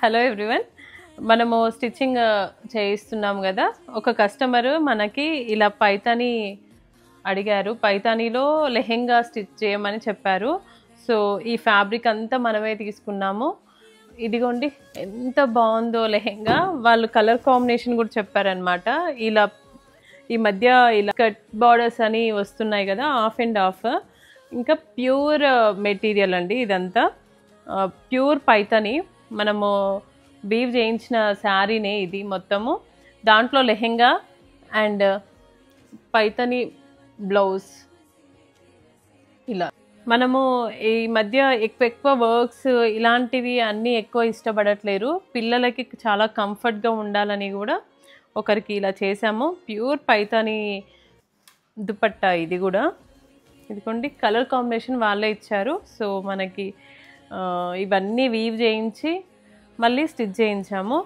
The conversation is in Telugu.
హలో ఎవ్రీవన్, మనము స్టిచ్చింగ్ చేయిస్తున్నాం కదా. ఒక కస్టమర్ మనకి ఇలా పైతాని అడిగారు, పైతానీలో లెహెంగా స్టిచ్ చేయమని చెప్పారు. సో ఈ ఫ్యాబ్రిక్ అంతా మనమే తీసుకున్నాము. ఇదిగోండి ఎంత బాగుందో లెహెంగా. వాళ్ళు కలర్ కాంబినేషన్ కూడా చెప్పారనమాట. ఇలా ఈ మధ్య ఇలా కట్ బార్డర్స్ అని వస్తున్నాయి కదా, ఆఫ్ అండ్ ఆఫ్. ఇంకా ప్యూర్ మెటీరియల్ అండి ఇదంతా, ప్యూర్ పైతాని. మనము వీవ్ చేయించిన శారీనే ఇది మొత్తము. దాంట్లో లెహెంగా అండ్ పైతాని బ్లౌజ్. ఇలా మనము ఈ మధ్య ఎక్కువ వర్క్స్ ఇలాంటివి అన్నీ ఎక్కువ ఇష్టపడట్లేరు. పిల్లలకి చాలా కంఫర్ట్గా ఉండాలని కూడా ఒకరికి ఇలా చేసాము. ప్యూర్ పైతాని దుపట్టా ఇది కూడా. ఇదిగోండి కలర్ కాంబినేషన్ వాళ్ళే ఇచ్చారు. సో మనకి ఇవన్నీ వీవ్ చేయించి మళ్ళీ స్టిచ్ చేయించాము.